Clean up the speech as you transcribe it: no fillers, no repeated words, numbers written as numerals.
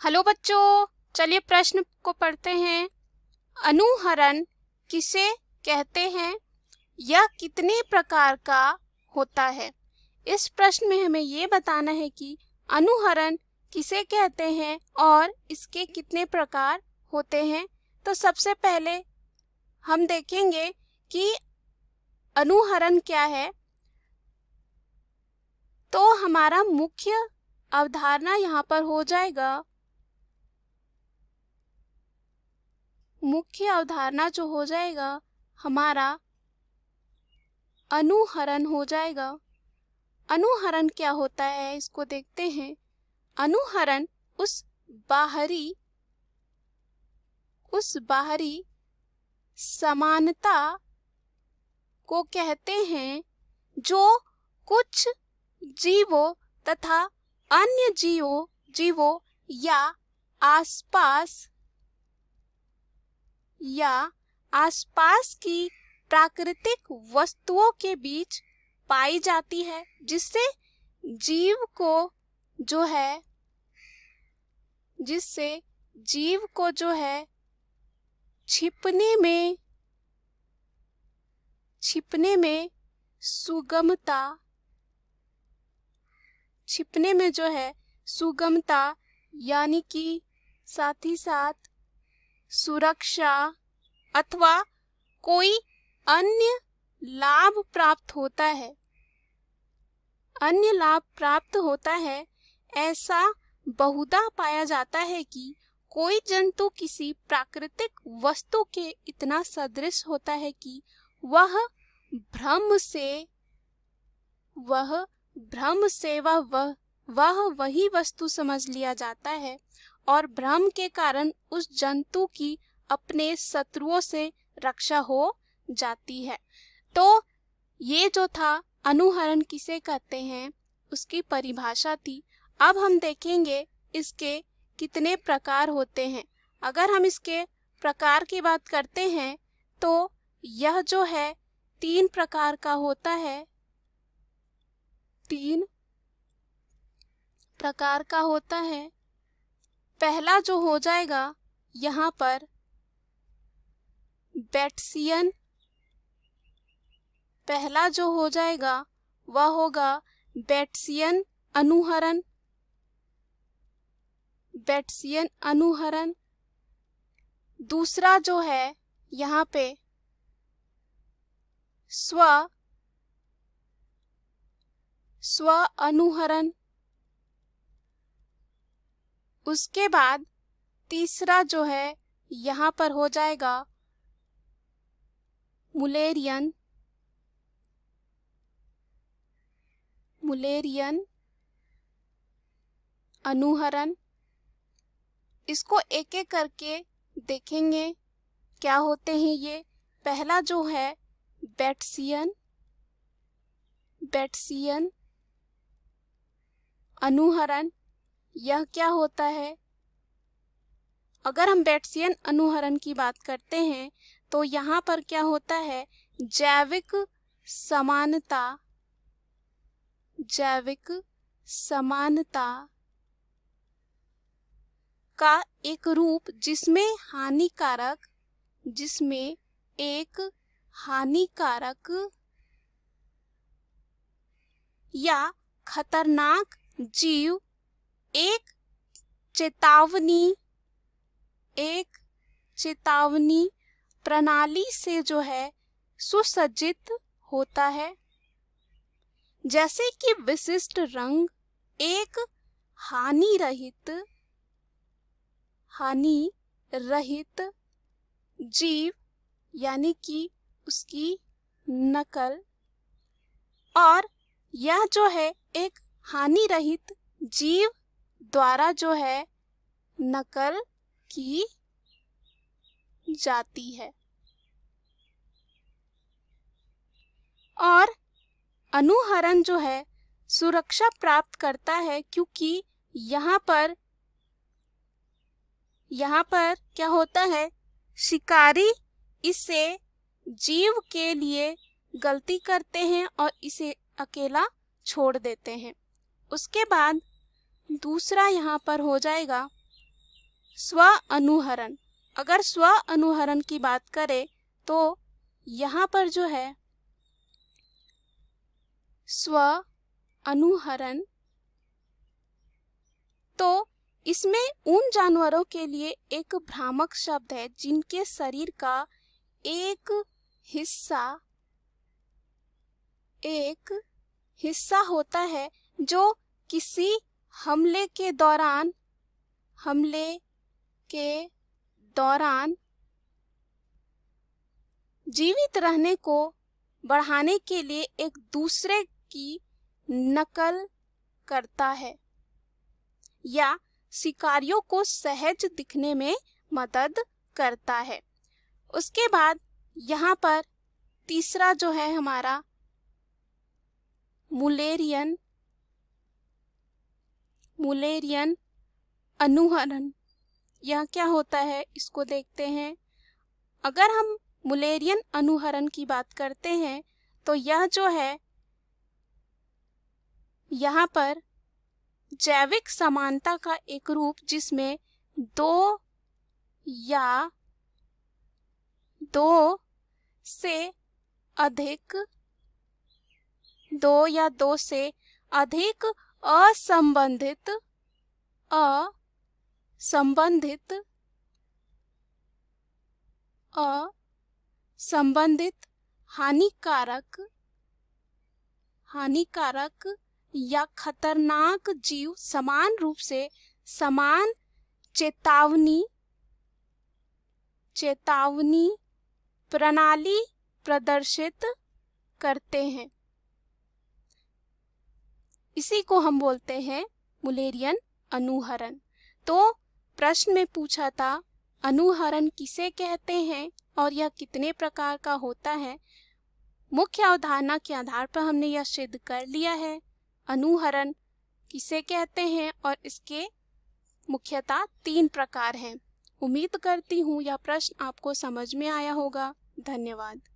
Hello बच्चों, चलिए प्रश्न को पढ़ते हैं। अनुहरण किसे कहते हैं? यह कितने प्रकार का होता है? इस प्रश्न में हमें ये बताना है कि अनुहरण किसे कहते हैं और इसके कितने प्रकार होते हैं। तो सबसे पहले हम देखेंगे कि अनुहरण क्या है। तो हमारा मुख्य अवधारणा यहाँ पर हो जाएगा, मुख्य अवधारणा जो हो जाएगा हमारा अनुहरण हो जाएगा। अनुहरण क्या होता है इसको देखते हैं। अनुहरण उस बाहरी समानता को कहते हैं जो कुछ जीवों तथा अन्य जीवों या आसपास की प्राकृतिक वस्तुओं के बीच पाई जाती है, जिससे जीव को जो है छिपने में सुगमता यानी कि साथ ही साथ सुरक्षा अथवा कोई अन्य लाभ प्राप्त होता है। ऐसा बहुधा पाया जाता है कि कोई जंतु किसी प्राकृतिक वस्तु के इतना सदृश होता है कि वह भ्रम से वह वही वस्तु समझ लिया जाता है और भ्रम के कारण उस जंतु की अपने शत्रुओं से रक्षा हो जाती है। तो ये जो था अनुहरण किसे कहते हैं उसकी परिभाषा थी। अब हम देखेंगे इसके कितने प्रकार होते हैं। अगर हम इसके प्रकार की बात करते हैं तो यह जो है 3 प्रकार का होता है। 3 प्रकार का होता है। पहला जो हो जाएगा यहाँ पर बैट्सियन, पहला जो हो जाएगा वह होगा बैट्सियन अनुहरण। दूसरा जो है यहाँ पे स्व अनुहरण। उसके बाद तीसरा जो है यहाँ पर हो जाएगा मुलेरियन अनुहरण। इसको एक एक करके देखेंगे क्या होते हैं ये। पहला जो है बैट्सियन अनुहरण, यह क्या होता है? अगर हम बैट्सियन अनुहरण की बात करते हैं तो यहाँ पर क्या होता है, जैविक समानता का एक रूप जिसमें एक हानिकारक या खतरनाक जीव एक चेतावनी प्रणाली से जो है सुसज्जित होता है, जैसे कि विशिष्ट रंग, एक हानि रहित जीव यानी कि उसकी नकल, और यह जो है एक हानि रहित जीव द्वारा जो है नकल की जाती है। और अनुहरण जो है सुरक्षा प्राप्त करता है क्योंकि यहाँ पर क्या होता है, शिकारी इसे जीव के लिए गलती करते हैं और इसे अकेला छोड़ देते हैं। उसके बाद दूसरा यहाँ पर हो जाएगा स्व अनुहरण। अगर स्व अनुहरण की बात करें तो यहाँ पर जो है स्व अनुहरण, तो इसमें उन जानवरों के लिए एक भ्रामक शब्द है जिनके शरीर का एक हिस्सा होता है जो किसी हमले के दौरान जीवित रहने को बढ़ाने के लिए एक दूसरे की नकल करता है या शिकारियों को सहज दिखने में मदद करता है। उसके बाद यहाँ पर तीसरा जो है हमारा मुलेरियन अनुहरण। यह क्या होता है इसको देखते हैं। अगर हम मुलेरियन अनुहरण की बात करते हैं तो यह जो है यहाँ पर जैविक समानता का एक रूप जिसमें दो या दो से अधिक असंबंधित हानिकारक या खतरनाक जीव समान रूप से समान चेतावनी प्रणाली प्रदर्शित करते हैं। इसी को हम बोलते हैं मुलेरियन अनुहरण। तो प्रश्न में पूछा था अनुहरण किसे कहते हैं और यह कितने प्रकार का होता है। मुख्य अवधारणा के आधार पर हमने यह सिद्ध कर लिया है अनुहरण किसे कहते हैं और इसके मुख्यतः 3 प्रकार हैं। उम्मीद करती हूँ यह प्रश्न आपको समझ में आया होगा। धन्यवाद।